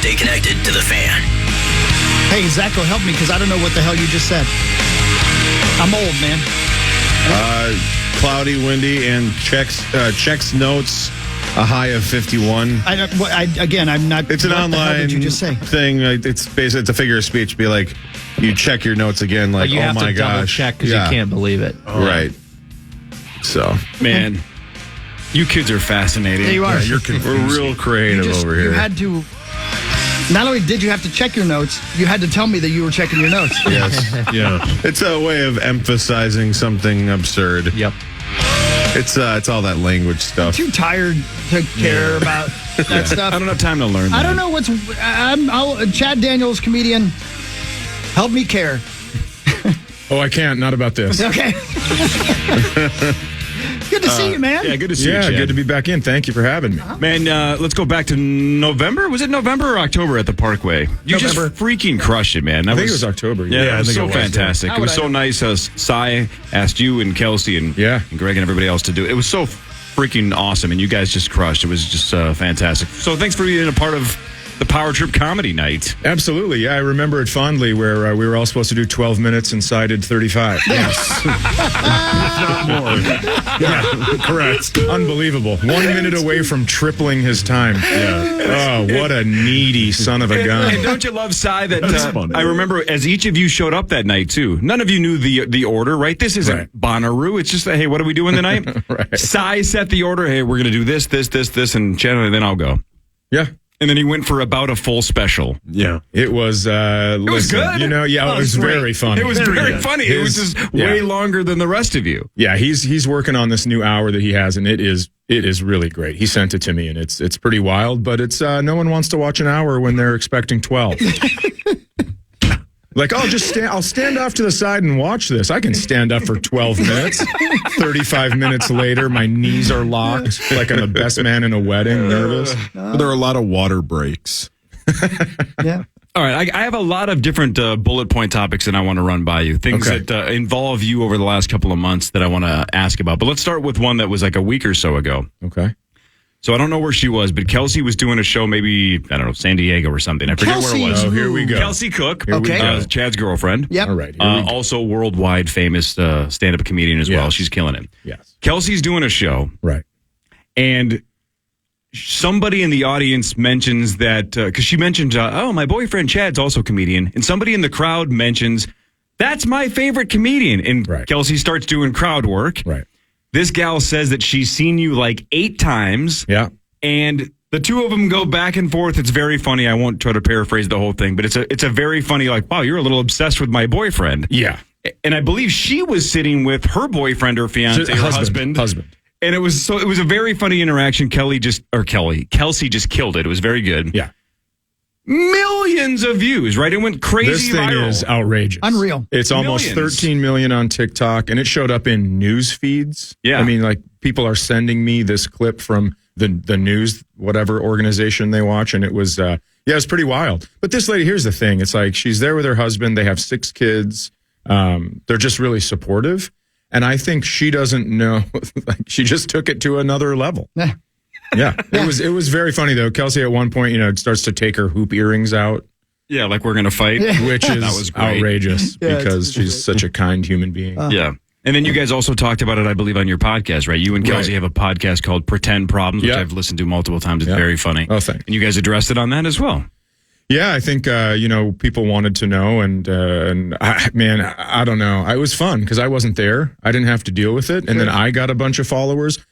Stay connected to the Fan. Hey, Zach, go help me because I don't know what the hell you just said. I'm old, man. Cloudy, windy, and checks notes a high of 51. I'm not. It's an online did you just say? thing. It's basically it's a figure of speech. Be like, you check your notes again. Like, you oh have my to double gosh, check because you can't believe it. Right. So, man, you kids are fascinating. Yeah, you are. We're real creative over here. You had to. Not only did you have to check your notes, you had to tell me that you were checking your notes. Yes. Yeah. It's a way of emphasizing something absurd. Yep. It's all that language stuff. Too tired to care about that stuff. I don't have time to learn that. I don't know what's. Chad Daniels, comedian. Help me care. Oh, I can't. Not about this. Okay. Good to see you, man. Yeah, good to see you, Yeah, Chad. good to be back in. Thank you for having me. Man, let's go back to November. Was it November or October at the Parkway? You just freaking crushed it, man. I think it was October. Yeah, it was I think so it was, fantastic. It was so nice. Cy asked you and Kelsey and Greg and everybody else to do it. It was so freaking awesome, and you guys just crushed. It was just fantastic. So thanks for being a part of the Power Trip Comedy Night. Absolutely. Yeah, I remember it fondly where we were all supposed to do 12 minutes and Cy did 35. Yes. Not more. Yeah, correct. Unbelievable. 1 minute away from tripling his time. Yeah. Oh, what a needy son of a gun. And don't you love Cy that I remember as each of you showed up that night too. None of you knew the order, right? This isn't Bonnaroo. It's just hey, what are we doing tonight? Right. Cy set the order. Hey, we're gonna do this, and generally then I'll go. Yeah. And then he went for about a full special. Yeah. It was it was good. You know, it was very funny. It was very funny. It was just way longer than the rest of you. Yeah, he's working on this new hour that he has, and it is really great. He sent it to me, and it's pretty wild, but it's no one wants to watch an hour when they're expecting 12. Like, I'll stand off to the side and watch this. I can stand up for 12 minutes. 35 minutes later, my knees are locked like I'm the best man in a wedding, nervous. There are a lot of water breaks. Yeah. All right, I have a lot of different bullet point topics that I want to run by you. Things that involve you over the last couple of months that I want to ask about. But let's start with one that was like a week or so ago. Okay. So I don't know where she was, but Kelsey was doing a show, maybe, I don't know, San Diego or something. I forget where it was. Oh, here we go. Kelsey Cook, Chad's girlfriend. Yep. All right. Also worldwide famous stand-up comedian as well. She's killing it. Yes. Kelsey's doing a show. Right. And somebody in the audience mentions that, because she mentioned, my boyfriend Chad's also a comedian. And somebody in the crowd mentions, that's my favorite comedian. And Kelsey starts doing crowd work. Right. This gal says that she's seen you like 8 times. Yeah. And the two of them go back and forth. It's very funny. I won't try to paraphrase the whole thing, but it's a very funny, like, wow, you're a little obsessed with my boyfriend. Yeah. And I believe she was sitting with her boyfriend or fiance or husband. And it was a very funny interaction. Kelsey just killed it. It was very good. Yeah. Millions of views, right? It went crazy. This thing viral. is outrageous. Unreal. It's almost 13 million on TikTok, and it showed up in news feeds. Yeah. I mean, like, people are sending me this clip from the news, whatever organization they watch, and it was, it's pretty wild. But this lady, here's the thing. It's like, she's there with her husband. They have 6 kids. They're just really supportive. And I think she doesn't know, like, she just took it to another level. Yeah, it was very funny though. Kelsey at one point, starts to take her hoop earrings out. Yeah, like we're gonna fight, which is outrageous because she's such a kind human being. Yeah, and then you guys also talked about it, I believe, on your podcast, right? You and Kelsey have a podcast called Pretend Problems, which I've listened to multiple times. It's very funny. Oh, thanks. And you guys addressed it on that as well. Yeah, I think people wanted to know, and I don't know. It was fun because I wasn't there. I didn't have to deal with it, and then I got a bunch of followers.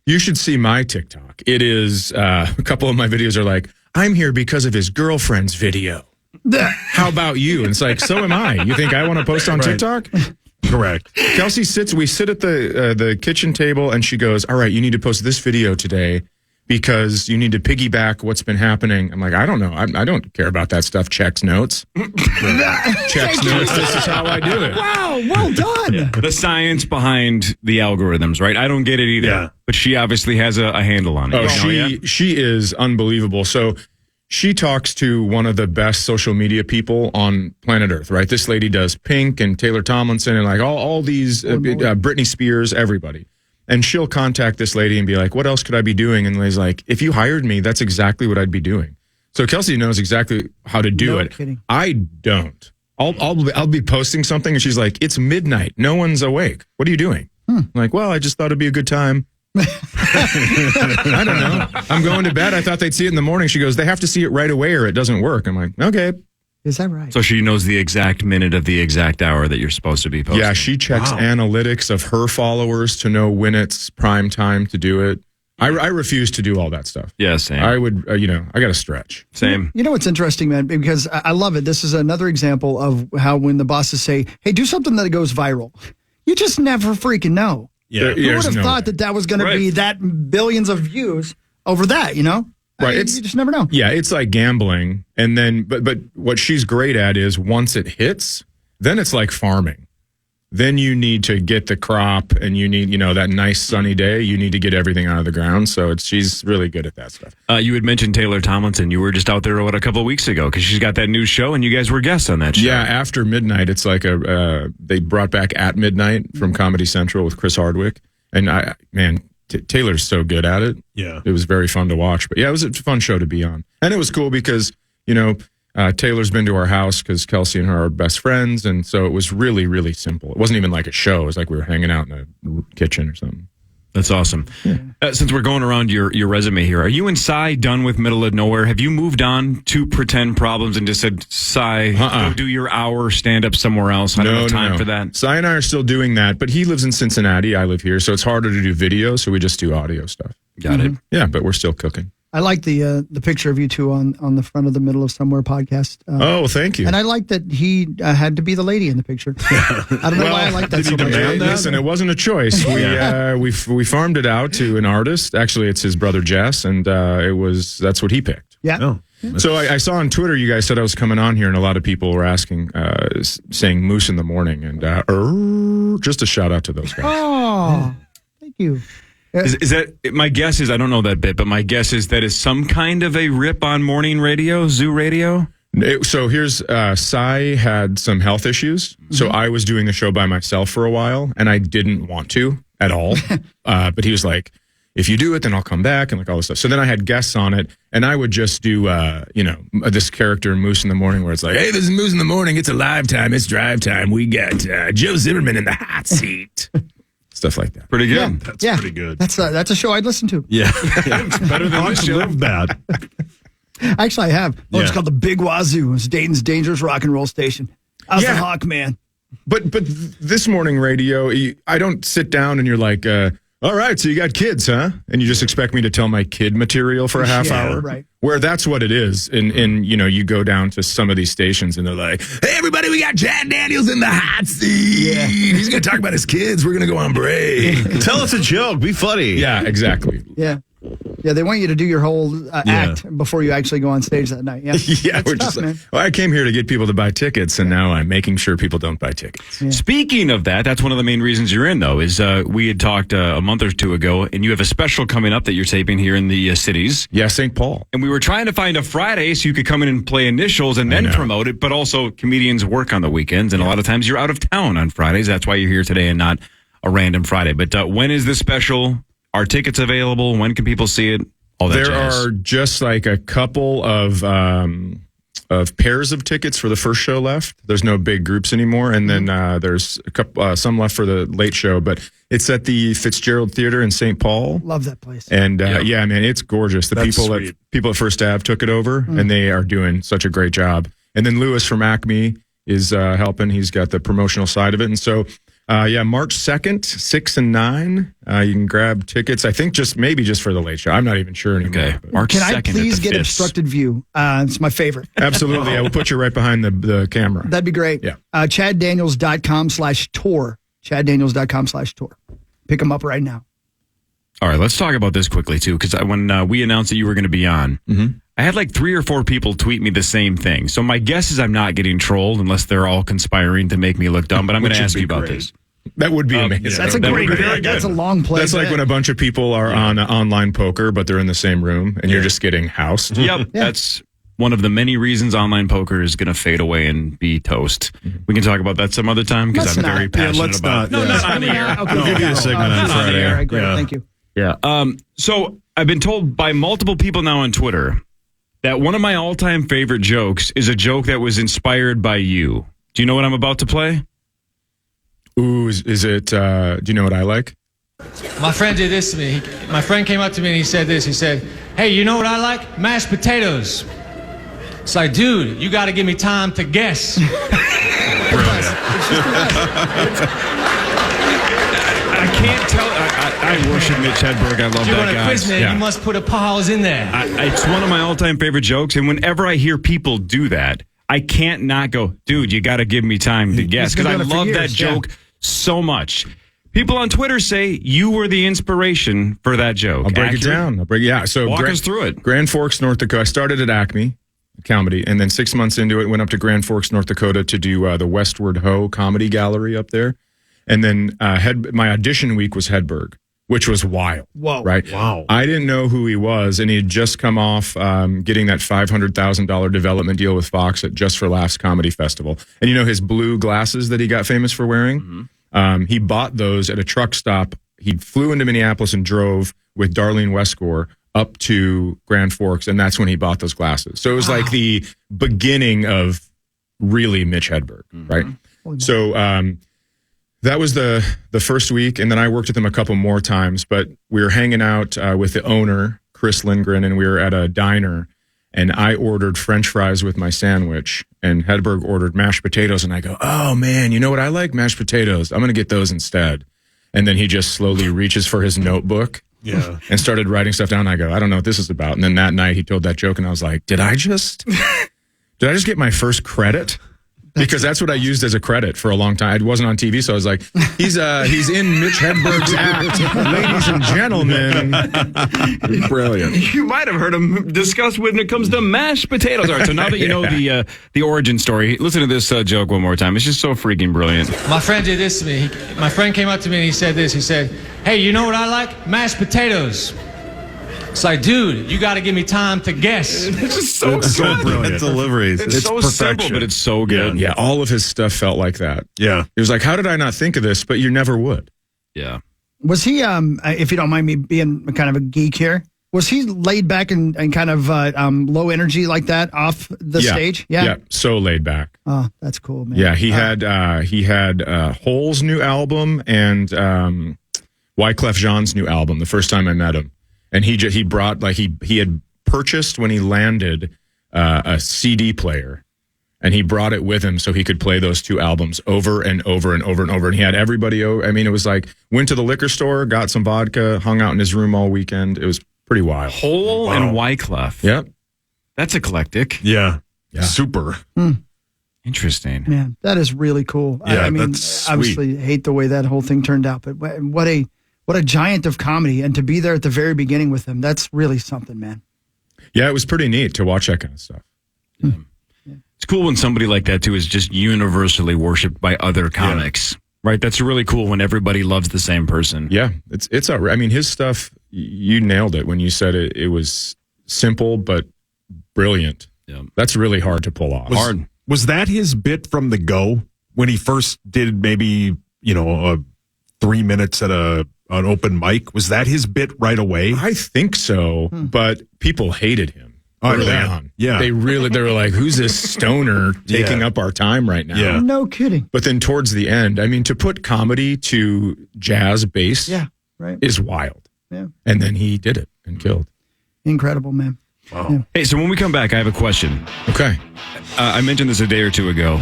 You should see my TikTok. It is a couple of my videos are like, I'm here because of his girlfriend's video. How about you? And it's like, so am I. You think I want to post on TikTok? Correct. Kelsey we sit at the kitchen table, and she goes, all right, you need to post this video today because you need to piggyback what's been happening. I'm like, I don't know. I don't care about that stuff. Checks notes. Checks notes. This is how I do it. Wow, well done. Yeah. The science behind the algorithms, right? I don't get it either. Yeah. But she obviously has a handle on it. Oh, she is unbelievable. So she talks to one of the best social media people on planet Earth, right? This lady does Pink and Taylor Tomlinson and like all these, Britney Spears, everybody. And she'll contact this lady and be like, what else could I be doing? And Lay's like, if you hired me, that's exactly what I'd be doing. So Kelsey knows exactly how to do No it. kidding. I don't. I'll be posting something and she's like, "It's midnight. No one's awake. What are you doing?" I'm like, "Well, I just thought it'd be a good time." I don't know. I'm going to bed. I thought they'd see it in the morning. She goes, "They have to see it right away or it doesn't work." I'm like, "Okay." Is that right? So she knows the exact minute of the exact hour that you're supposed to be posting. Yeah, she checks analytics of her followers to know when it's prime time to do it. I refuse to do all that stuff. Yeah, same. I would, I got to stretch. Same. You know what's interesting, man? Because I love it. This is another example of how when the bosses say, "Hey, do something that goes viral," you just never freaking know. Yeah. Who would have thought that was going to be that billions of views over that, you know? Right. You just never know. Yeah, it's like gambling. And then, but what she's great at is once it hits, then it's like farming. Then you need to get the crop and you need, that nice sunny day. You need to get everything out of the ground. So she's really good at that stuff. You had mentioned Taylor Tomlinson. You were just out there, a couple of weeks ago because she's got that new show and you guys were guests on that show. Yeah, after midnight, it's like they brought back At Midnight from Comedy Central with Chris Hardwick. And Taylor's so good at it. Yeah. It was very fun to watch. But yeah, it was a fun show to be on. And it was cool because, Taylor's been to our house because Kelsey and her are best friends. And so it was really, really simple. It wasn't even like a show. It was like we were hanging out in a kitchen or something. That's awesome. Yeah. Since we're going around your resume here, are you and Cy done with Middle of Nowhere? Have you moved on to Pretend Problems and just said, Cy, go do your hour stand-up somewhere else? I don't have time for that. Cy and I are still doing that, but he lives in Cincinnati. I live here, so it's harder to do video, so we just do audio stuff. Got it. Yeah, but we're still cooking. I like the picture of you two on the front of the Middle of Somewhere podcast. Oh, thank you. And I like that he had to be the lady in the picture. I don't know why I like that so much. Listen, it wasn't a choice. We farmed it out to an artist. Actually, it's his brother Jess, and that's what he picked. Yeah. Oh. So I saw on Twitter you guys said I was coming on here, and a lot of people were asking, saying "Moose in the Morning," and just a shout out to those guys. Oh, thank you. Is that my guess is I don't know that bit, but my guess is that is some kind of a rip on morning radio, Zoo Radio. So here's Cy had some health issues, so I was doing the show by myself for a while, and I didn't want to at all. But he was like, "If you do it, then I'll come back," and like all this stuff. So then I had guests on it, and I would just do this character in Moose in the Morning, where it's like, "Hey, this is Moose in the Morning. It's a live time. It's drive time. We got Joe Zimmerman in the hot seat." Stuff like that. Pretty good. Yeah. That's pretty good. That's a show I'd listen to. Yeah. It's better than this show. Live bad. Actually, I have. It's called the Big Wazoo. It's Dayton's dangerous rock and roll station. I was the Hawk Man. But this morning radio, I don't sit down and you're like, all right, so you got kids, huh? And you just expect me to tell my kid material for a half hour? Right. Where that's what it is. And you go down to some of these stations and they're like, "Hey, everybody, we got Chad Daniels in the hot seat. Yeah. He's going to talk about his kids. We're going to go on break." Tell us a joke. Be funny. Yeah, exactly. Yeah. Yeah, they want you to do your whole act before you actually go on stage that night. Yeah, Yeah, we're tough, just like, well, I came here to get people to buy tickets, and now I'm making sure people don't buy tickets. Yeah. Speaking of that's one of the main reasons you're in, though, is we had talked a month or two ago, and you have a special coming up that you're taping here in the cities. Yeah, St. Paul. And we were trying to find a Friday so you could come in and play initials and then promote it, but also comedians work on the weekends, and a lot of times you're out of town on Fridays. That's why you're here today and not a random Friday. But when is this special? Are tickets available? When can people see it? There are just like a couple of pairs of tickets for the first show left. There's no big groups anymore, and then there's a couple some left for the late show. But it's at the Fitzgerald Theater in St. Paul. Love that place. And yeah, man, it's gorgeous. The people at First Ave took it over, and they are doing such a great job. And then Lewis from Acme is helping. He's got the promotional side of it, and so. March 2nd, 6 and 9. You can grab tickets. I think maybe just for the late show. I'm not even sure anymore. Okay. March Can 2nd I please get obstructed view? It's my favorite. Absolutely. I will put you right behind the camera. That'd be great. Yeah. ChadDaniels.com/tour. ChadDaniels.com/tour. Pick them up right now. All right, let's talk about this quickly, too, because when we announced that you were going to be on, I had like 3 or 4 people tweet me the same thing. So my guess is I'm not getting trolled unless they're all conspiring to make me look dumb, but I'm going to ask you about this. That would be amazing. That's a great. That's a long play. That's like when a bunch of people are on online poker, but they're in the same room, and you're just getting housed. Yep, that's one of the many reasons online poker is going to fade away and be toast. We can talk about that some other time because I'm very passionate about it. No, not on the air. Okay, We'll give you a segment on Friday. All right, great. Thank you. Yeah. So I've been told by multiple people now on Twitter that one of my all-time favorite jokes is a joke that was inspired by you. Do you know what I'm about to play? Ooh, is it, do you know what I like? My friend did this to me. My friend came up to me and he said this. He said, hey, you know what I like? Mashed potatoes. It's like, dude, you got to give me time to guess. I can't tell. I worship Mitch Hedberg. I love You that want a guy. quiz, man? Yeah. You must put a pause in there. It's one of my all-time favorite jokes, and whenever I hear people do that, I can't not go, dude, you got to give me time to guess, because I been doing it for love that years, yeah. joke so much. People on Twitter say you were the inspiration for that joke. I'll break Accurate? it down. So Walk us through it. Grand Forks, North Dakota. I started at Acme Comedy, and then 6 months into it, went up to Grand Forks, North Dakota to do the Westward Ho Comedy Gallery up there. And then my audition week was Hedberg, which was wild. Whoa. Right? Wow. I didn't know who he was, and he had just come off getting that $500,000 development deal with Fox at Just for Laughs Comedy Festival. And you know his blue glasses that he got famous for wearing? He bought those at a truck stop. He flew into Minneapolis and drove with Darlene Westgore up to Grand Forks, and that's when he bought those glasses. So it was like the beginning of really Mitch Hedberg, right? So that was the first week, and then I worked with him a couple more times, but we were hanging out with the owner, Chris Lindgren, and we were at a diner, and I ordered French fries with my sandwich, and Hedberg ordered mashed potatoes, and I go, oh, man, you know what I like? Mashed potatoes. I'm going to get those instead. And then he just slowly reaches for his notebook and started writing stuff down. I go, I don't know what this is about. And then that night he told that joke, and I was like, did I just get my first credit? Because that's what I used as a credit for a long time. I wasn't on TV, so I was like, he's in Mitch Hedberg's act, ladies and gentlemen. Brilliant. You might have heard him discuss when it comes to mashed potatoes. All right, so now that you know the origin story, listen to this joke one more time. It's just so freaking brilliant. My friend did this to me. My friend came up to me and he said this. He said, hey, you know what I like? Mashed potatoes. It's like, dude, you got to give me time to guess. It's just so It's so good. brilliant. Delivery. It's so simple, but it's so good. Yeah, all of his stuff felt like that. Yeah. It was like, how did I not think of this? But you never would. Yeah. Was he, if you don't mind me being kind of a geek here, was he laid back and kind of low energy like that off the stage? Yeah, so laid back. Oh, that's cool, man. Yeah, he had Hole's new album and Wyclef Jean's new album the first time I met him. And he brought, like, he had purchased when he landed a CD player, and he brought it with him so he could play those two albums over and over and over and over. And he had everybody over. I mean, it was like, went to the liquor store, got some vodka, hung out in his room all weekend. It was pretty wild. Hole and Wyclef. Yep. That's eclectic. Yeah. Super. Interesting. Man, that is really cool. Yeah, I mean, that's sweet. obviously hate the way that whole thing turned out, but what a giant of comedy, and to be there at the very beginning with him, that's really something, man. Yeah, it was pretty neat to watch that kind of stuff. It's cool when somebody like that, too, is just universally worshipped by other comics. Right? That's really cool when everybody loves the same person. Yeah, it's outrageous. I mean, his stuff, you nailed it when you said it was simple but brilliant. Yeah. That's really hard to pull off. Was that his bit from the go when he first did maybe, 3 minutes at an open mic? Was that his bit right away? I think so, but people hated him early on. Yeah. They were like, who's this stoner taking up our time right now? Yeah. No kidding. But then towards the end, I mean, to put comedy to jazz bass Right. is wild. Yeah. And then he did it and killed. Incredible, man. Wow. Yeah. Hey, so when we come back, I have a question. Okay. I mentioned this a day or two ago.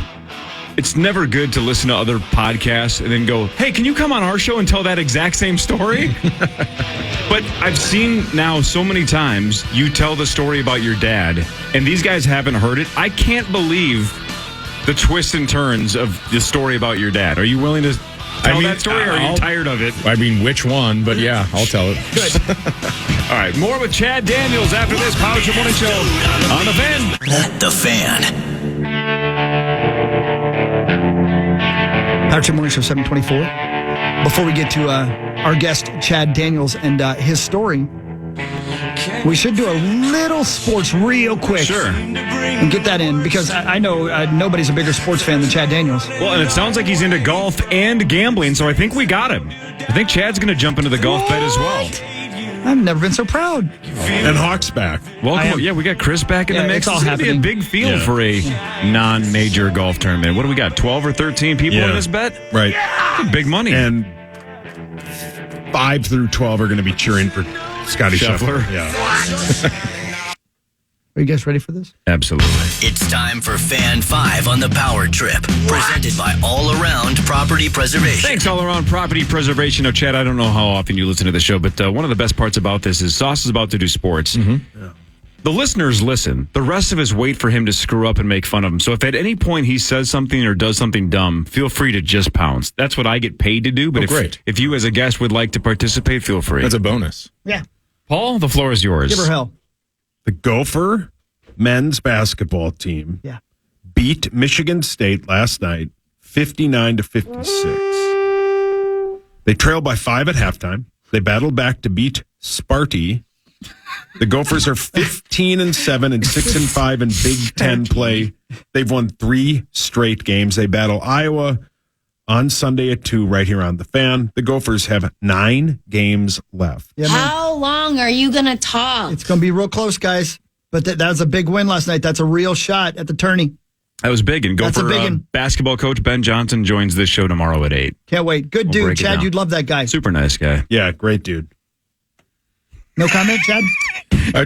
It's never good to listen to other podcasts and then go, hey, can you come on our show and tell that exact same story? But I've seen now so many times you tell the story about your dad, and these guys haven't heard it. I can't believe the twists and turns of the story about your dad. Are you willing to tell that story, or are you tired of it? I mean, which one? But yeah, I'll tell it. Good. All right, more with Chad Daniels after this Power Trip Morning Show on The Fan. The Fan. Power Trip Morning Show 724. Before we get to our guest, Chad Daniels, and his story, we should do a little sports real quick. Sure. And get that in, because I know nobody's a bigger sports fan than Chad Daniels. Well, and it sounds like he's into golf and gambling, so I think we got him. I think Chad's going to jump into the golf bet as well. I've never been so proud. And Hawk's back. Welcome. Yeah, we got Chris back in the mix. It's all It's gonna be a happening. big field for a non-major golf tournament. What do we got? 12 or 13 people in this bet? Right. Big money. And 5 through 12 are going to be cheering for Scotty Scheffler. Scheffler. Yeah. Are you guys ready for this? Absolutely. It's time for Fan 5 on the Power Trip. Presented by All Around Property Preservation. Thanks, All Around Property Preservation. Now, Chad, I don't know how often you listen to the show, but one of the best parts about this is Sauce is about to do sports. The listeners listen. The rest of us wait for him to screw up and make fun of him. So if at any point he says something or does something dumb, feel free to just pounce. That's what I get paid to do. But if you as a guest would like to participate, feel free. That's a bonus. Yeah. Paul, the floor is yours. Give her hell. The Gopher men's basketball team beat Michigan State last night 59-56. They trailed by 5 at halftime. They battled back to beat Sparty. The Gophers are 15-7 and 6-5 in Big Ten play. They've won 3 straight games. They battle Iowa on Sunday at 2 right here on the Fan. The Gophers have 9 games left. Yeah, man. How long are you going to talk? It's going to be real close, guys. But that was a big win last night. That's a real shot at the tourney. That was big. And That's a Gopher big one. basketball coach Ben Johnson joins this show tomorrow at 8. Can't wait. Good We'll dude. break it Chad, down. you'd love that guy. Super nice guy. Yeah, great dude. No comment, Chad?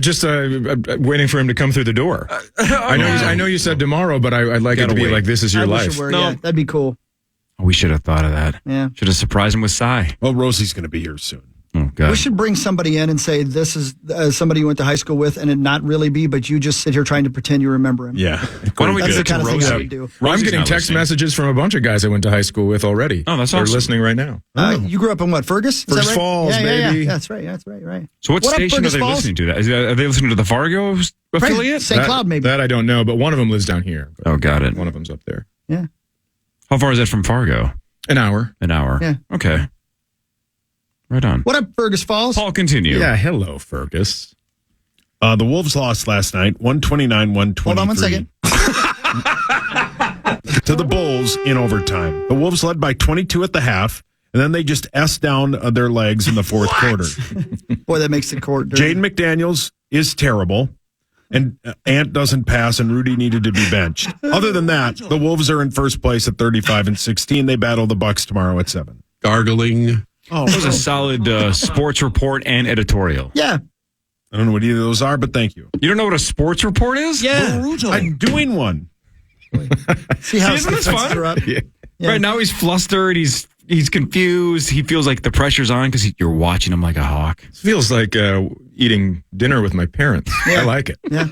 Just waiting for him to come through the door. I know you said tomorrow, but I'd like it to be wait. like this is your I wish life. it were, No. yeah. That'd be cool. We should have thought of that. Yeah. Should have surprised him with Cy. Well, Rosie's going to be here soon. Oh, God. We should bring somebody in and say, this is somebody you went to high school with, and it not really be, but you just sit here trying to pretend you remember him. Yeah. Why don't we That's do the that kind to of thing I Rosie? would do. Well, I'm Rosie's getting not text listening. messages from a bunch of guys I went to high school with already. Oh, that's They're awesome. listening right now. You grew up in what, Fergus? Is that Fergus right? Falls, yeah, baby. Yeah, that's right. Right. So what What up, station are Fergus they Falls? listening to? Are they listening to the Fargo affiliate? St. Cloud, maybe. That I don't know, but one of them lives down here. But Oh, got it. one of them's up there. Yeah. How far is that from Fargo? An hour. An hour. Yeah. Okay. Right on. What up, Fergus Falls? Paul, continue. Yeah, hello, Fergus. The Wolves lost last night, 129-123. Hold on one second. To the Bulls in overtime. The Wolves led by 22 at the half, and then they just S down their legs in the fourth quarter. Boy, that makes the court dirty. Jaden McDaniels is terrible, and Ant doesn't pass, and Rudy needed to be benched. Other than that, the Wolves are in first place at 35-16. They battle the Bucks tomorrow at 7. Gargling. Oh, That was a solid sports report and editorial. Yeah. I don't know what either of those are, but thank you. You don't know what a sports report is? Yeah, I'm doing one. See how Isn't this fun? her up? Yeah. Yeah. Right now he's flustered. He's confused. He feels like the pressure's on because you're watching him like a hawk. It feels like eating dinner with my parents. Yeah. I like it. Yeah.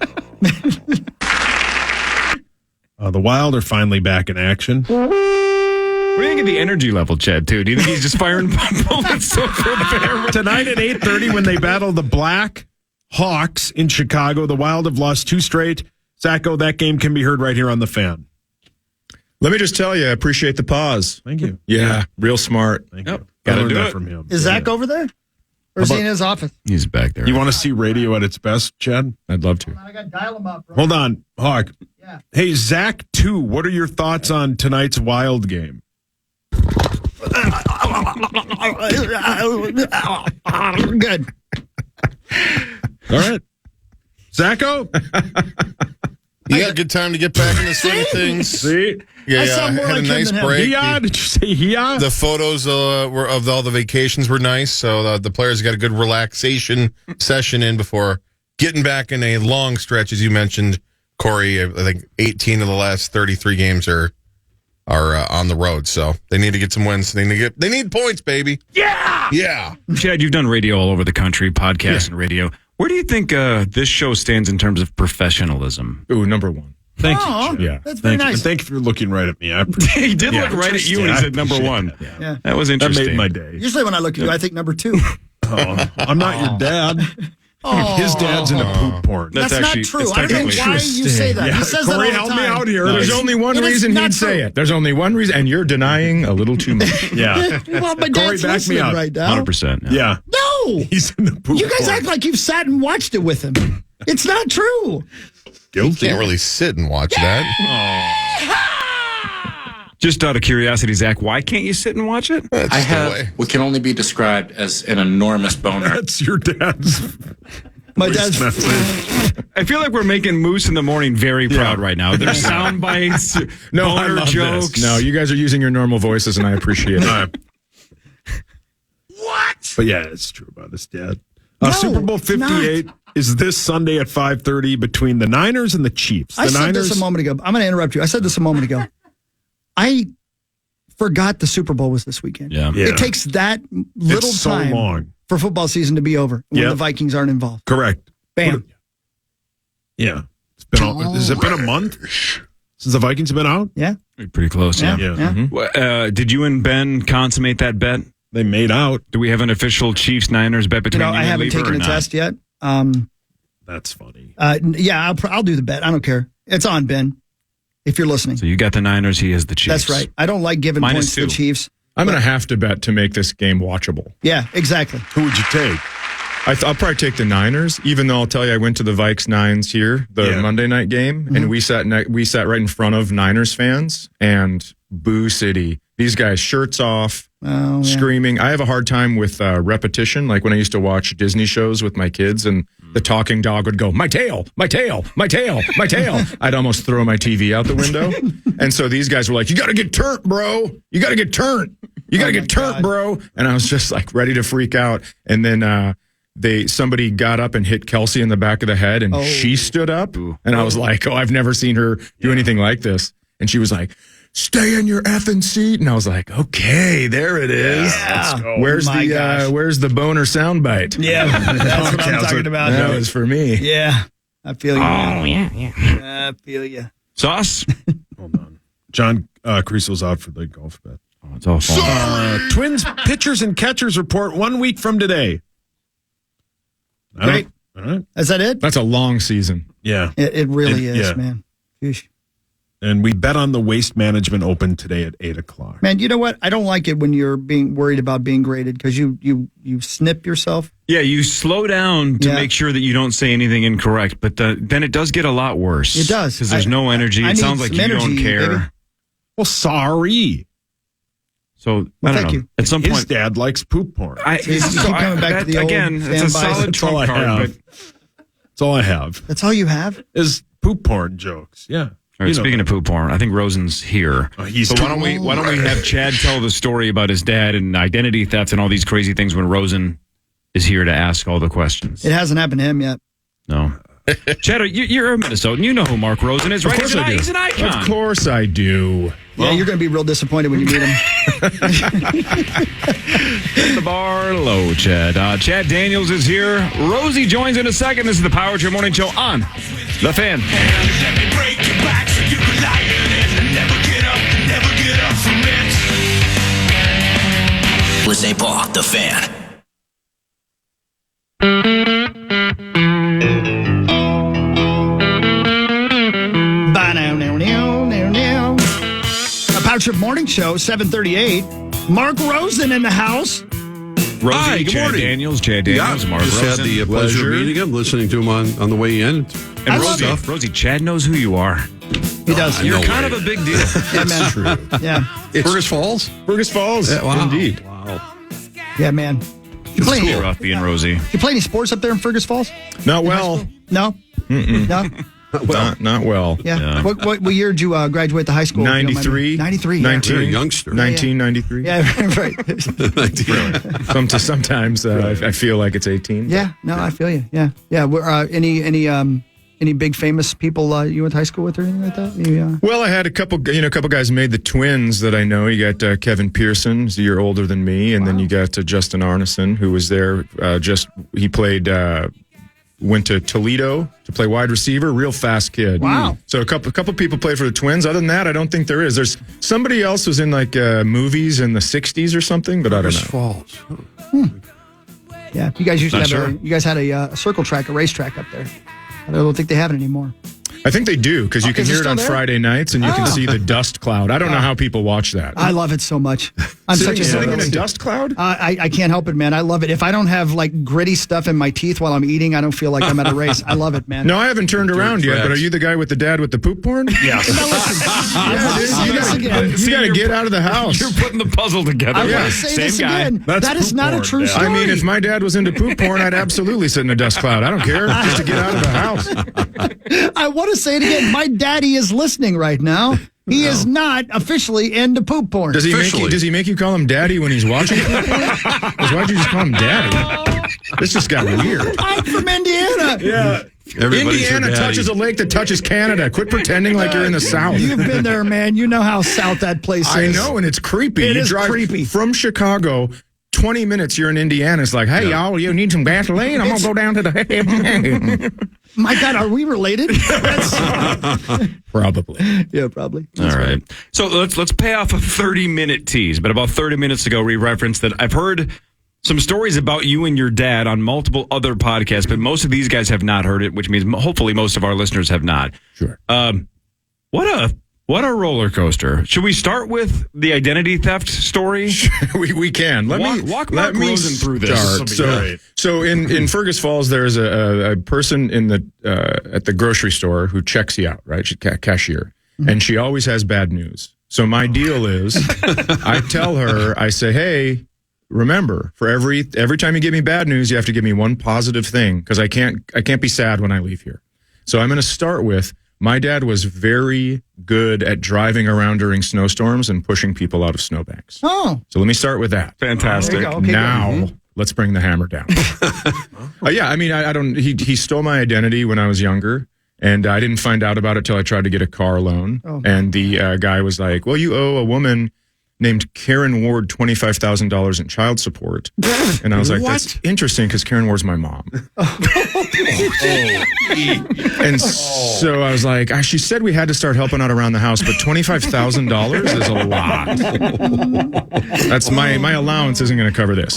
The Wild are finally back in action. What do you think of the energy level, Chad, too? Do you think he's just firing bullets so prepared? Tonight at 8:30 when they battle the Black Hawks in Chicago. The Wild have lost 2 straight. Zacho, that game can be heard right here on the Fan. Let me just tell you, I appreciate the pause. Thank you. Yeah, real smart. Thank Yep. you. Gotta I learned do that it. from him. Is Zach over there? Or is he in his office? He's back there. You want to see radio at its best, Chad? I'd love to. I got to dial him up, bro. Hold on, Hawk. Yeah. Hey, Zach 2, what are your thoughts on tonight's Wild game? Good. All right. Zacho? You got a good time to get back in the swing of things. See? Yeah, I sound more had like a him nice than him. break. Hia? Did you say Hia? The photos were of all the vacations were nice, so the players got a good relaxation session in before getting back in a long stretch, as you mentioned, Corey. I think 18 of the last 33 games are on the road, so they need to get some wins. They need points, baby. Yeah. Chad, you've done radio all over the country, podcasts and radio. Where do you think this show stands in terms of professionalism? Ooh, number 1. Thank you, Oh, Chad. Yeah. that's very Thank you. nice. And thank you for looking right at me. I appreciate He did look right at you when he I said number appreciate 1. that, yeah. Yeah. That was That interesting. made my day. Usually when I look at you, I think number 2. Oh, I'm not your dad. His dad's into poop porn. That's That's actually- not true. that's I don't know technically why you say that. Yeah, He says Corey, that all help the me time. out here. There's only one It is reason not he'd say true. it. There's only one reason, and you're denying a little too much. Yeah. Well, my Corey, dad's back me listening up. right now. 100%. Yeah. No! He's into poop You guys porn. act like you've sat and watched it with him. It's not true. You can't really sit and watch that. Just out of curiosity, Zach, why can't you sit and watch it? That's I the have way. what can only be described as an enormous boner. That's your dad's. My dad's. I feel like we're making Moose in the Morning very proud right now. There's sound bites, No, I boner love jokes. this. No, you guys are using your normal voices, and I appreciate it. What? But yeah, it's true about his dad. No, Super Bowl it's 58 is this Sunday at 5:30 between the Niners and the Chiefs. The I said Niners. this a moment ago. I'm going to interrupt you. I said this a moment ago. I forgot the Super Bowl was this weekend. Yeah. Yeah. It takes that little It's so time long. for football season to be over when Yep. the Vikings aren't involved. Correct. Bam. Yeah. Has it been a month since the Vikings have been out? Yeah. Pretty close, yeah. Yeah. Did you and Ben consummate that bet? They made out. Do we have an official Chiefs-Niners bet You between know, you I and haven't Lever taken or a not? test yet. That's funny. Yeah, I'll do the bet. I don't care. It's on, Ben, if you're listening. So you got the Niners, he has the Chiefs. That's right. I don't like giving Minus points to the 2. Chiefs. I'm going to have to bet to make this game watchable. Yeah, exactly. Who would you take? I'll probably take the Niners, even though I'll tell you I went to the Vikes Nines here, the Monday night game, and we sat right in front of Niners fans and Boo City. These guys shirts off, screaming. I have a hard time with repetition, like when I used to watch Disney shows with my kids and the talking dog would go, my tail, my tail, my tail, my tail. I'd almost throw my TV out the window. And so these guys were like, you got to get turnt, bro. You got to get turnt. You got to get turnt, bro. And I was just like ready to freak out. And then somebody got up and hit Kelsey in the back of the head and she stood up. And I was like, I've never seen her do anything like this. And she was like, stay in your effing seat. And I was like, okay, there it is. Let's go. Where's the boner soundbite? Yeah, that's what I'm talking about. That was for me. Yeah, I feel you. Oh, yeah. I feel you. Sauce? Hold on. John Creasel's out for the golf bet. Oh, it's all fun. Twins pitchers and catchers report 1 week from today. Great. All right. Is that it? That's a long season. Yeah. It really is, yeah. man. Sheesh. And we bet on the Waste Management Open today at 8 o'clock. Man, you know what? I don't like it when you're being worried about being graded because you snip yourself. Yeah, you slow down to Yeah. make sure that you don't say anything incorrect, but then it does get a lot worse. It does. Because there's no energy. I It need sounds like some you don't energy, care. baby. Well, sorry. So, Well, I don't thank know. you. At some His point, dad likes poop porn. you keep coming back to the old again, it's a standbys. solid That's all trump I card, have. but That's all I have. That's all you have? Is poop porn jokes. Yeah. all right, speaking of poop porn, I think Rosen's here. He's So why don't we have Chad tell the story about his dad and identity theft and all these crazy things when Rosen is here to ask all the questions? It hasn't happened to him yet. No. Chad, you're a Minnesotan. You know who Mark Rosen is, right? Of course I do. He's an icon. Of course I do. Yeah, you're going to be real disappointed when you meet him. Hit the bar low, Chad. Chad Daniels is here. Rosie joins in a second. This is the Power Trip Morning Show on The Fan. With St. Paul, The Fan. A Power Trip Morning Show, 738. Mark Rosen in the house. Rosie, Hi, good Chad morning. Daniels, Mark Just Rosen. had the pleasure of meeting him, listening to him on the way in. And Rosie, Chad knows who you are. He does. You're No kind way. of a big deal. Yeah, man. True. Yeah. Fergus Falls? Fergus Falls. Yeah, wow. Indeed. Wow. Yeah, man. You play, It's rough being Rosie. you play any sports up there in Fergus Falls? Not well. No? No? Not well. Yeah. Yeah. What year did you graduate the high school? 93. 93. Yeah. 19. You're a youngster. 1993. Yeah, right. Sometimes I feel like it's 18. Yeah, no, I feel you. Yeah. Yeah. Any big famous people you went to high school with or anything like that? Well, I had a couple guys who made the Twins that I know. You got Kevin Pearson, who's a year older than me, and then you got Justin Arneson, who was there. He played, went to Toledo to play wide receiver. Real fast kid. Wow. So a couple people played for the Twins. Other than that, I don't think there is. There's somebody else who's in like movies in the '60s or something, but I don't know. Falls. Yeah, you guys used to Not have sure. you guys had a circle track, a racetrack up there. I don't think they have it anymore. I think they do because you can Is it hear it still on there? Friday nights and you can Oh. see the dust cloud. I don't know how people watch that. I love it so much. I'm such a Sitting in a hero. dust cloud? I can't help it, man. I love it. If I don't have like gritty stuff in my teeth while I'm eating, I don't feel like I'm at a race. I love it, man. No, I haven't turned around yet, but are you the guy with the dad with the poop porn? Yes. Now listen, You got to get out of the house. You're putting the puzzle together. I Yeah. want to say Same this guy. again. That's That is poop not a porn, true Dad. story. I mean, if my dad was into poop porn, I'd absolutely sit in a dust cloud. I don't care. Just to get out of the house. I want to say it again. My daddy is listening right now. He is not officially into poop porn. Does he make you call him daddy when he's watching poop porn? 'Cause why'd you just call him daddy? This just got weird. I'm from Indiana. Yeah. Everybody's your Indiana daddy. touches a lake that touches Canada. Quit pretending like you're in the South. You've been there, man. You know how south that place is. I know, and it's creepy. It You is drive creepy. from Chicago. 20 minutes, you're in Indiana. It's like, hey, y'all, you need some gasoline? I'm going to go down to the... My God, are we related? Probably. Yeah, probably. All right. So let's pay off a 30-minute tease. But about 30 minutes ago, we referenced that I've heard some stories about you and your dad on multiple other podcasts, but most of these guys have not heard it, which means hopefully most of our listeners have not. Sure. What a roller coaster. Should we start with the identity theft story? we can. Let Walk me Mark Rosen through this. start. This will be great. So in Fergus Falls, there's a person in the at the grocery store who checks you out, right? She's cashier, and she always has bad news. So my deal is, I tell her, I say, hey, remember, for every time you give me bad news, you have to give me one positive thing because I can't be sad when I leave here. So I'm going to start with. My dad was very good at driving around during snowstorms and pushing people out of snowbanks. Oh. So let me start with that. Fantastic. There you go. Okay, Now, let's bring the hammer down. Yeah, I mean, I don't. He stole my identity when I was younger, and I didn't find out about it till I tried to get a car loan. Oh. And the guy was like, "Well, you owe a woman named Karen Ward $25,000 in child support." And I was like, "That's interesting because Karen Ward's my mom." And so I was like, she said we had to start helping out around the house, but $25,000 is a lot. That's my allowance isn't going to cover this.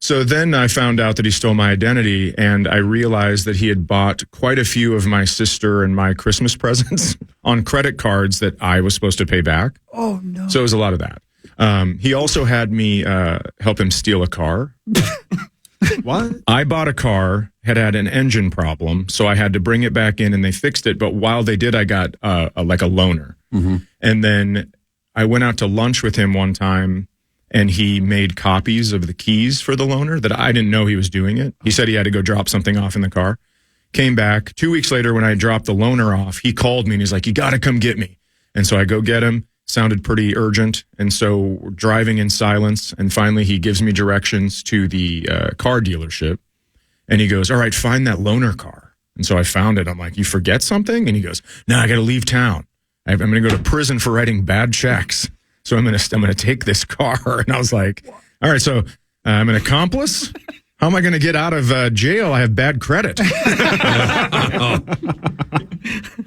So then I found out that he stole my identity, and I realized that he had bought quite a few of my sister and my Christmas presents on credit cards that I was supposed to pay back. Oh, no. So it was a lot of that. He also had me help him steal a car. What? I bought a car, had an engine problem, so I had to bring it back in, and they fixed it. But while they did, I got a loaner. Mm-hmm. And then I went out to lunch with him one time, and he made copies of the keys for the loaner that I didn't know he was doing it. He said he had to go drop something off in the car. Came back 2 weeks later when I dropped the loaner off. He called me and he's like, "You got to come get me." And so I go get him. Sounded pretty urgent. And so we're driving in silence. And finally he gives me directions to the car dealership. And he goes, "All right, find that loaner car." And so I found it. I'm like, "You forget something?" And he goes, "No, I got to leave town. I'm going to go to prison for writing bad checks. So I'm going to take this car." And I was like, "All right, so I'm an accomplice? How am I going to get out of jail? I have bad credit."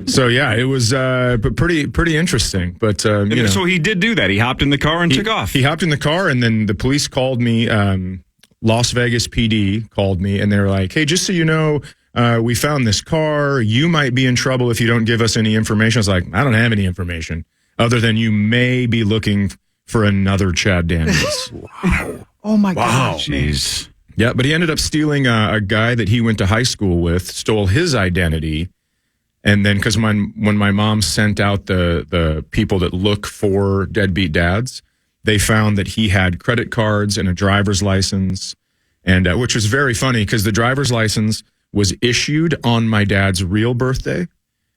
So yeah, it was pretty interesting. But So he did do that. He hopped in the car and took off. He hopped in the car, and then the police called me. Las Vegas PD called me, and they were like, "Hey, just so you know, we found this car. You might be in trouble if you don't give us any information." I was like, "I don't have any information other than you may be looking for another Chad Daniels." Wow. Oh, my God. Jeez. Yeah, but he ended up stealing a guy that he went to high school with, stole his identity. And then, because when my mom sent out the people that look for deadbeat dads, they found that he had credit cards and a driver's license, and which was very funny because the driver's license was issued on my dad's real birthday.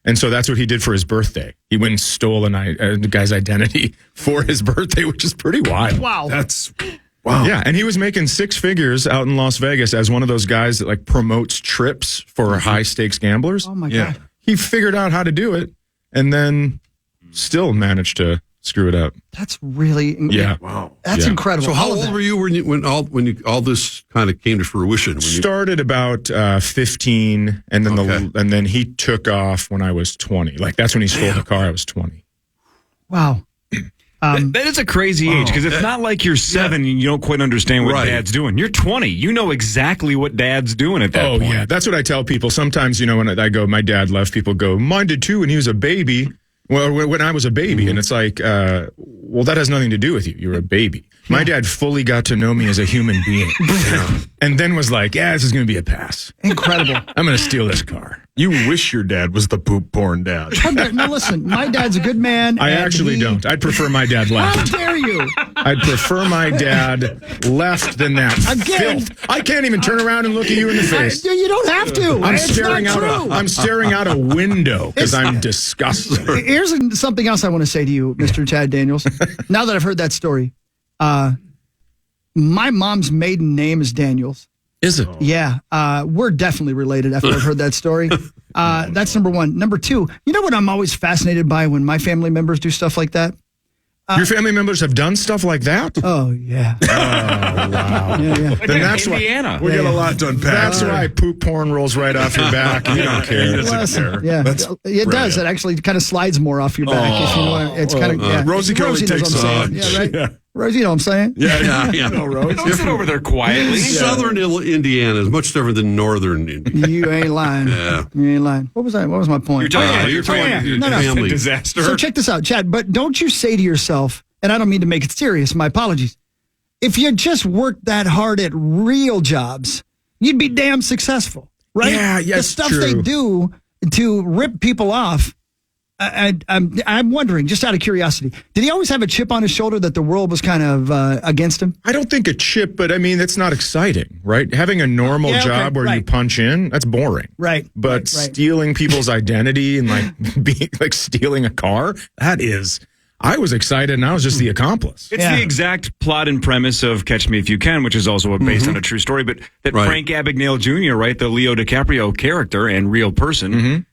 And so that's what he did for his birthday. He went and stole a guy's identity for his birthday, which is pretty wild. Wow. Wow. Yeah, and he was making six figures out in Las Vegas as one of those guys that like promotes trips for high stakes gamblers. Oh, my God. He figured out how to do it and then still managed to screw it up. That's really Wow. That's incredible. So how old were you when all this kind of came to fruition? When Started about 15, and then and then he took off when I was 20. Like that's when he stole the car. I was 20. Wow. That is a crazy age because it's not like you're 7 and you don't quite understand what Right. dad's doing. You're 20. You know exactly what dad's doing at that point. Oh, yeah. That's what I tell people. Sometimes, when I go, my dad left, people go, mine did too when he was a baby. Well, when I was a baby. And it's like, well, that has nothing to do with you. You're a baby. My dad fully got to know me as a human being. And then was like, yeah, this is going to be a pass. Incredible. I'm going to steal this car. You wish your dad was the poop porn dad. No, listen, my dad's a good man. I and actually don't. I'd prefer my dad How left. dare you? I'd prefer my dad left than that Again. filth. I can't even turn around and look at you in the face. You don't have to. I'm It's staring not out. true. I'm staring out a window because I'm disgusted. Here's something else I want to say to you, Mr. Chad Daniels. Now that I've heard that story, my mom's maiden name is Daniels. Is it? Yeah, we're definitely related after I've heard that story. That's number one. Number two, you know what I'm always fascinated by when my family members do stuff like that? Your family members have done stuff like that? Oh, yeah. Oh, wow. Yeah. Then that's why Indiana. We got a lot to unpack. That's why poop porn rolls right off your back. You don't care. Listen, yeah, it does. It actually kind of slides more off your back. If you know, it's kind of yeah. Rosie can only knows take what I'm saying. Yeah, right. Yeah. Rosie, you know what I'm saying? Yeah. No, Rose. Don't sit over there quietly. Southern Indiana is much different than northern Indiana. You ain't lying. Yeah. You ain't lying. What was that? What was my point? You're talking No, no. family. Disaster. So check this out, Chad. But don't you say to yourself, and I don't mean to make it serious, my apologies. If you just worked that hard at real jobs, you'd be damn successful, right? Yeah, The yes, stuff true. they do to rip people off. I'm wondering, just out of curiosity, did he always have a chip on his shoulder that the world was kind of against him? I don't think a chip, but I mean, that's not exciting, right? Having a normal Yeah, okay, job where you right. punch in, that's boring. Right. But right. stealing people's identity and being like stealing a car, that is, I was excited and I was just the accomplice. It's Yeah. the exact plot and premise of Catch Me If You Can, which is also based on a true story. But that Right. Frank Abagnale Jr., right, the Leo DiCaprio character and real person,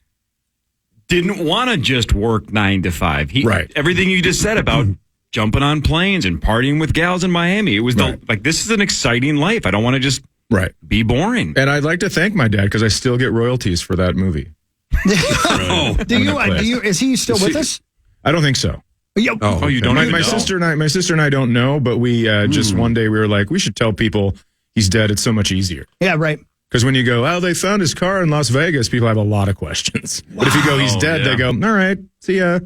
didn't want to just work 9 to 5. Right. Everything you just said about jumping on planes and partying with gals in Miami. It was this is an exciting life. I don't want to just Right. be boring. And I'd like to thank my dad because I still get royalties for that movie. Do you? Is he still with us? I don't think so. Oh, you don't My even know? sister and I don't know, but we just one day we were like, we should tell people he's dead. It's so much easier. Yeah, right. Because when you go, oh, they found his car in Las Vegas, people have a lot of questions. But if you go, he's dead, they go, all right, see ya.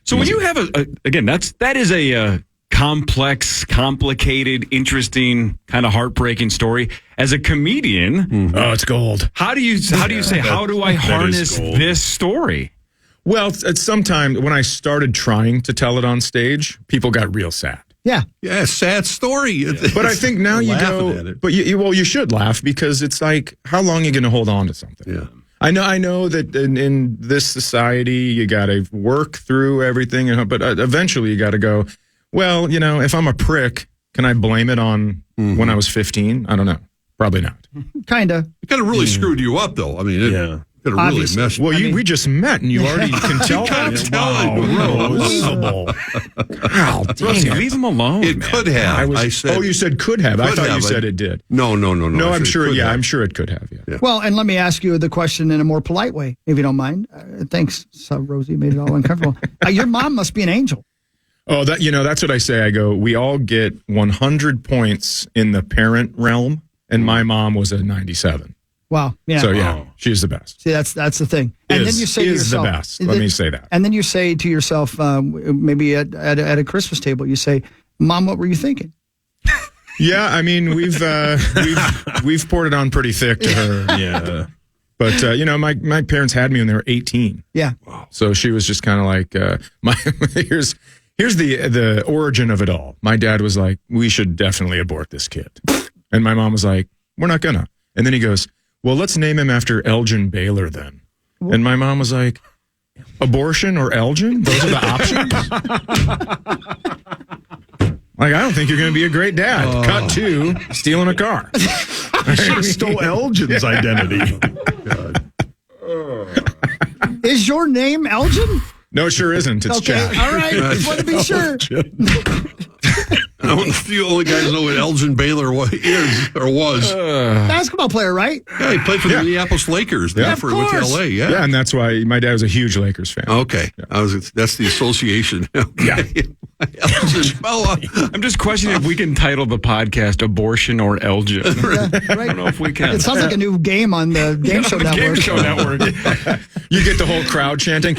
So when you have that is a complex, complicated, interesting, kind of heartbreaking story. As a comedian, Oh, it's gold. how do you say how do I harness gold. this story? Well, at some time when I started trying to tell it on stage, people got real sad. Yeah. Yeah, sad story. But I think now you Laughing at go, it. but you should laugh because it's like, how long are you going to hold on to something? Yeah. I know that in this society, you got to work through everything, but eventually you got to go, well, if I'm a prick, can I blame it on when I was 15? I don't know. Probably not. Kind of. It kind of really screwed you up, though. I mean, it could have really Obviously. messed Well, we just met and you already can tell. Wow. Rosie, leave him alone. It man. could have. I said. You said could have. I Could thought have. you said it did. No. No, I I'm said sure. could Yeah, have. I'm sure it could have. Yeah. Well, and let me ask you the question in a more polite way, if you don't mind. Thanks, so Rosie made it all uncomfortable. Your mom must be an angel. Oh, that's what I say. I go, we all get 100 points in the parent realm, and my mom was a 97. Wow. Yeah. So yeah, she's the best. See, that's the thing. And then you say to is yourself, the best. Let me say that. And then you say to yourself, maybe at a Christmas table, you say, "Mom, what were you thinking?" Yeah, I mean we've poured it on pretty thick to her. Yeah. But my parents had me when they were 18. Yeah. So she was just kind of like here's the origin of it all. My dad was like, we should definitely abort this kid, and my mom was like, we're not gonna. And then he goes, well, let's name him after Elgin Baylor then. And my mom was like, abortion or Elgin? Those are the options? Like, I don't think you're going to be a great dad. Cut to stealing a car. Stole Elgin's identity. Is your name Elgin? No, it sure isn't. It's Okay. Chad. All right. Just want to be sure. The only guys know what Elgin Baylor is or was. Basketball player, right? Yeah, he played for the Minneapolis Lakers. Yeah, Went to LA. Yeah, and that's why my dad was a huge Lakers fan. Okay. That's the association. Yeah. I'm just questioning if we can title the podcast Abortion or Elgin. Right. I don't know if we can. It sounds like a new game on the Game Show Network. Game Show Network. You get the whole crowd chanting,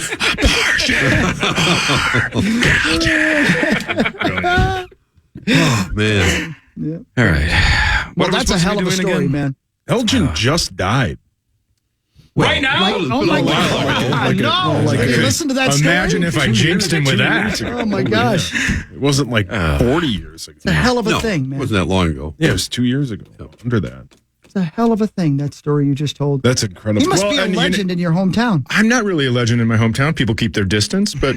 Oh, man. Yeah. All right. Well, that's a hell of a story, man. Elgin just died. Right now? Oh, my God. No. Listen to that story. Imagine if I jinxed him with that. Oh, my gosh. It wasn't like 40 years ago. It's a hell of a thing, man. Wasn't that long ago. Yeah, it was 2 years ago. Under that. It's a hell of a thing, that story you just told. That's incredible. You must be a legend in your hometown. I'm not really a legend in my hometown. People keep their distance, but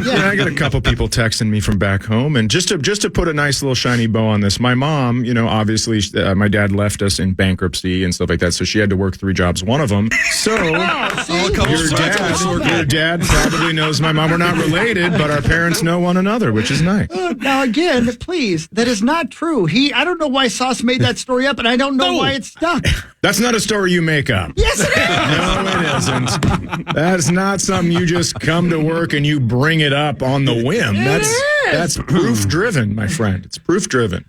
yeah, I got a couple people texting me from back home. And just to put a nice little shiny bow on this, my mom, obviously, my dad left us in bankruptcy and stuff like that, so she had to work 3 jobs, one of them. So your dad probably knows my mom. We're not related, but our parents know one another, which is nice. Now, again, please, that is not true. I don't know why Sauce made that story up, and I don't know why it's stuck. That's not a story you make up. Yes, it is. No, it isn't. That's not something you just come to work and you bring it up on the whim. That's proof driven, my friend. It's proof driven.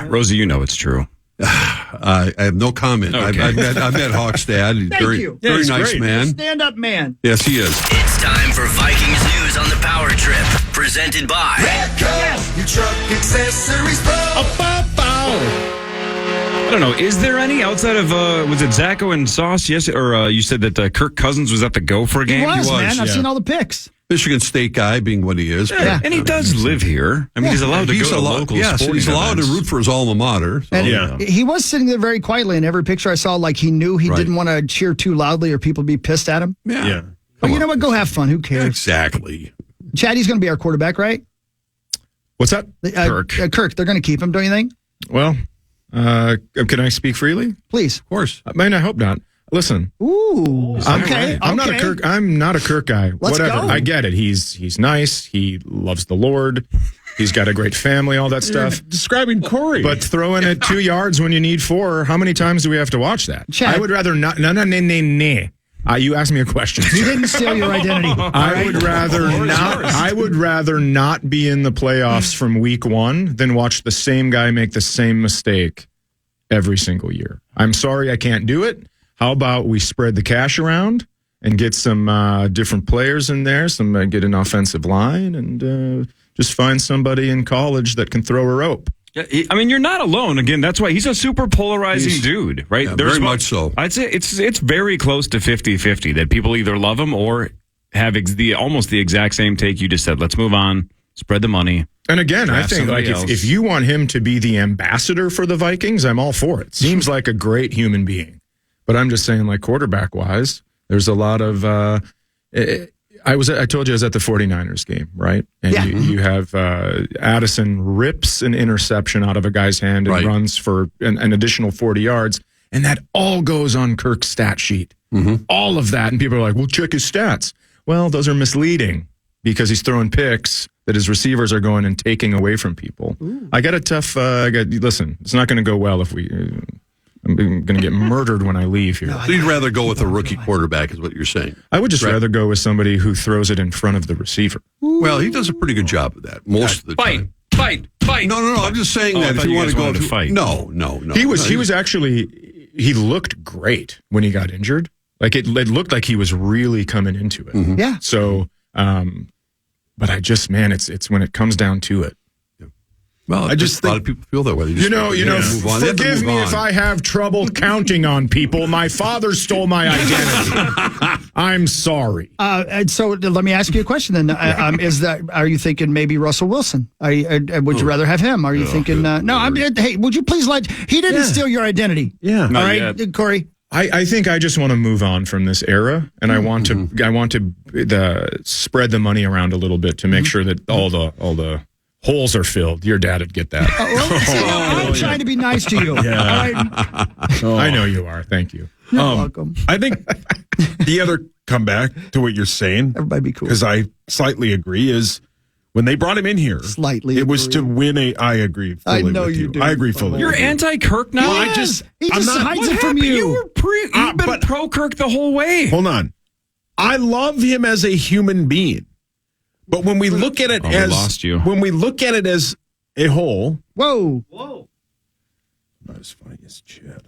Rosie, you know it's true. I have no comment. Okay. I've met Hawk's dad. He's Thank you. Very Yeah, nice great. man. Stand-up man. Yes, he is. It's time for Vikings news on the Power Trip, presented by Your truck accessories pro. I don't know. Is there any outside of, was it Zacho and Sauce? Yes. Or you said that Kirk Cousins was at the Gopher game? He was, man. I've yeah. seen all the pics. Michigan State guy, being what he is. Yeah. And he does live here. I mean, he's allowed to go to local Yes, sporting he's allowed events. to root for his alma mater. So. And he was sitting there very quietly in every picture I saw, like he knew he Right. didn't want to cheer too loudly or people be pissed at him. Yeah. But you know what? Go have fun. Who cares? Exactly. Chaddy's going to be our quarterback, right? What's that? Kirk. Kirk, they're going to keep him, don't you think? Well, can I speak freely? Please. Of course. Man, I hope not. Listen, Ooh. Okay. I'm not a Kirk. I'm not a Kirk guy. Let's Whatever. go. I get it. He's nice. He loves the Lord. He's got a great family. All that stuff. Describing Corey. But throwing it 2 yards when you need 4. How many times do we have to watch that? Chad. I would rather not. No. You asked me a question. You didn't steal your identity. I would rather not. I would rather not be in the playoffs from week 1 than watch the same guy make the same mistake every single year. I'm sorry, I can't do it. How about we spread the cash around and get some different players in there, get an offensive line, and just find somebody in college that can throw a rope. Yeah, I mean, you're not alone. Again, that's why he's a super polarizing dude, right? Yeah, very much so. I'd say it's very close to 50-50 that people either love him or have almost the exact same take you just said. Let's move on, spread the money. And again, I Draft think like somebody if you want him to be the ambassador for the Vikings, I'm all for it. Seems like a great human being. But I'm just saying, like, quarterback-wise, there's a lot of I told you I was at the 49ers game, right? And you have Addison rips an interception out of a guy's hand and runs for an additional 40 yards, and that all goes on Kirk's stat sheet. Mm-hmm. All of that, and people are like, well, check his stats. Well, those are misleading because he's throwing picks that his receivers are going and taking away from people. Ooh. Listen, it's not going to go well if I'm going to get murdered when I leave here. So you'd rather go with a rookie quarterback, is what you're saying? I would just rather go with somebody who throws it in front of the receiver. Well, he does a pretty good job of that most of the time. Fight. No. I'm just saying that if you want to go to fight. No. He was actually, he looked great when he got injured. Like it looked like he was really coming into it. Mm-hmm. Yeah. So, but I just, man, it's when it comes down to it. Well, I just think a lot of people feel that way. Forgive me if I have trouble counting on people. My father stole my identity. I'm sorry. And so let me ask you a question then. Are you thinking maybe Russell Wilson? Would you rather have him? Are you thinking, hey, would you please he didn't steal your identity. Yeah. All right, yet. Corey. I think I just want to move on from this era, and I want to spread the money around a little bit to make sure that all the holes are filled. Your dad would get that. I'm trying to be nice to you. Yeah. All right. I know you are. Thank you. You're welcome. I think the other comeback to what you're saying, everybody be cool, because I slightly agree, is When they brought him in here, Slightly it was to win a. I agree. I Fully know with you do. I agree fully. You're with you. anti-Kirk now? Well, he just hides it from you. You were you've been pro-Kirk the whole way. Hold on. I love him as a human being, but when we look at it we as lost you. when we look at it as a whole, Whoa. not as funny as Chad.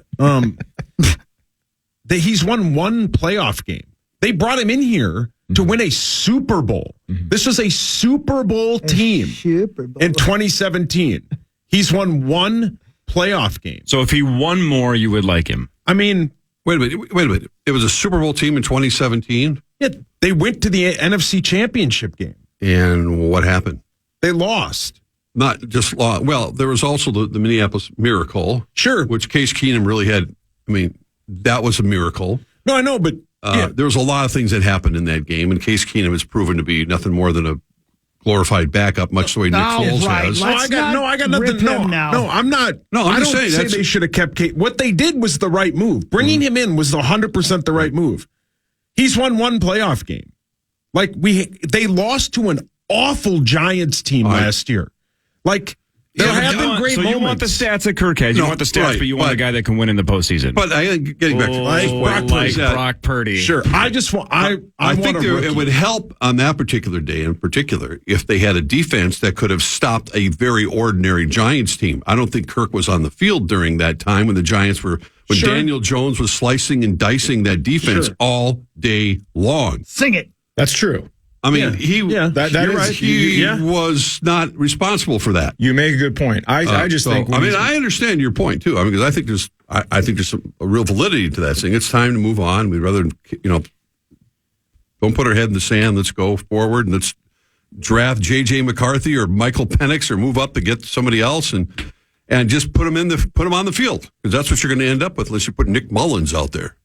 That he's won one playoff game. They brought him in here to win a Super Bowl. This was a Super Bowl team Super Bowl. in 2017. He's won one playoff game. So if he won more, you would like him. I mean, Wait a minute. It was a Super Bowl team in 2017, yeah, they went to the NFC Championship game. and what happened? They lost. Not just well, there was also the Minneapolis Miracle, Sure. which Case Keenum really had. I mean, that was a miracle. No, I know, but There was a lot of things that happened in that game, and Case Keenum has proven to be nothing more than a glorified backup, much the way Nick Foles right. has. Let's I got nothing. rip him now. No, I'm not. No, I'm I just don't saying, say that's- they should have kept Kate. What they did was the right move. Bringing him in was 100% the right move. He's won one playoff game. Like they lost to an awful Giants team last year. Like there have been great so moments. you want the stats that Kirk has. You No, want the stats, right, but you want a but- guy that can win in the postseason. But getting back to Like Brock Purdy. Brock Purdy. Sure, I just want. I think want a rookie. it would help on that particular day in particular if they had a defense that could have stopped a very ordinary Giants team. I don't think Kirk was on the field during that time when the Giants were, when Sure. Daniel Jones was slicing and dicing that defense Sure. all day long. Sing it. That's true. I mean, That you're is- right. He was not responsible for that. You make a good point. I just think. I mean, I understand your point too. I mean, because I think there's a real validity to that thing. It's time to move on. We'd rather, don't put our head in the sand. Let's go forward and let's draft J.J. McCarthy or Michael Penix or move up to get somebody else and just put them on the field, because that's what you're going to end up with unless you put Nick Mullins out there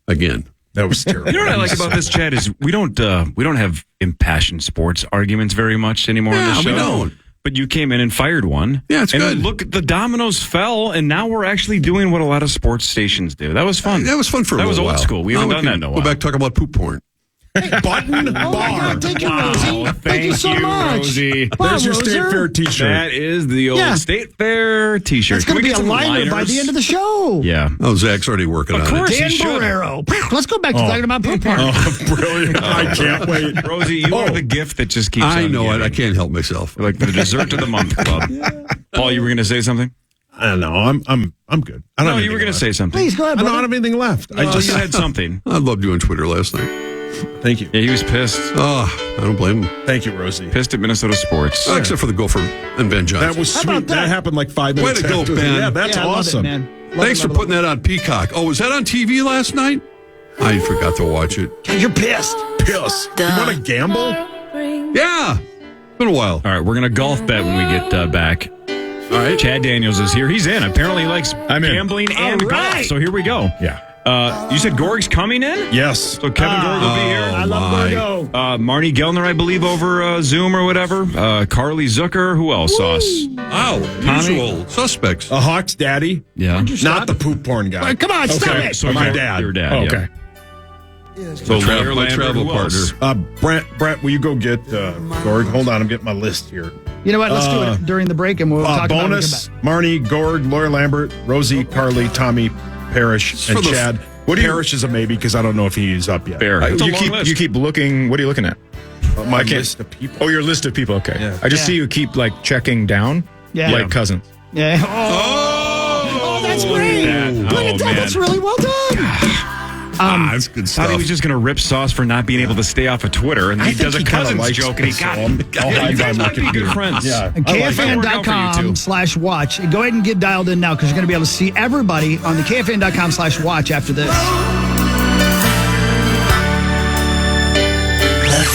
again. That was terrible. You know what I like about this, Chad, is we don't have impassioned sports arguments very much anymore on the show. we don't. But you came in and fired one. Yeah, it's and good. Look, the dominoes fell, and now we're actually doing what a lot of sports stations do. That was fun. That was fun for a That was little old while. school. We haven't done that in a while. Go back talking about poop porn. Button bar. Oh my God, thank you, Rosie. Thank you so much. Rosie. Come on, There's your State Roser. Fair T-shirt. That is the old Yeah. State Fair T-shirt. It's going to be a liner by the end of the show. Yeah. Oh, Zach's already working Of on course. it. Dan He should. Barrero. Let's go back to talking about poop porn. Oh, brilliant! I can't wait. Rosie, you are the gift that just keeps I on know it. giving. I can't help myself. You're like the dessert of the month club. Paul, you were going to say something? I don't know. I'm good. I don't No, have you were anything going to left. say something. Please, go ahead, I don't brother. have anything left. I Oh, just you had something. I loved you on Twitter last night. thank you. Yeah, he was pissed. Oh, I don't blame him. Thank you, Rosie. Pissed at Minnesota sports. Except for the Gopher and Ben Johnson. That was How sweet. about That? that? happened like 5 Way minutes. to go, after. Ben. Yeah, that's Yeah, I love awesome. it, man. Thanks for putting that on Peacock. Oh, was that on TV last night? I forgot to watch it. You're pissed. Piss. You want to gamble? Yeah. It's been a while. All right, we're going to golf bet when we get back. All right. Chad Daniels is here. He's in. Apparently he likes I'm in. gambling and All right. golf. So here we go. Yeah. You said Gorg's coming in? Yes. So Kevin Gorg will be here. I love my. Gorgo. Marnie Gellner, I believe, over Zoom or whatever. Carly Zucker. Who else? Sauce. Wow. Usual suspects. A Hawk's daddy, Yeah. not the poop porn guy. Come on, stop it. So My your- dad. Your dad. Oh, yeah. okay. So Larry my Lambert, travel who else? partner. Brent, will you go get Gorg? Hold on, I'm getting my list here. You know what? Let's do it during the break, and we'll talk about it when we Bonus: come Marnie, Gorg, Laura Lambert, Rosie, Carly, Tommy, Parrish, and for the- Chad. Parrish is a maybe because I don't know if he's up yet. Fair. It's a You long keep list. you keep looking. What are you looking at? My I can't- list of people. Oh, your list of people. Okay. Yeah. I just Yeah. see you keep like checking down, Yeah. like cousins. back. Yeah. Oh, that's great. that. Look Oh, at that. man. That's really well done. That's good Thought he stuff. was just going to rip Sauce for not being able to stay off of Twitter, and I he think does a he kinda Cousins likes joke, and he it, got so him. I'll Yeah, hide you by guys my might be good computer. friends. Yeah. And I like it. Might work out for you, too. KFAN.com/watch. Go ahead and get dialed in now because you're going to be able to see everybody on the KFAN.com/watch after this.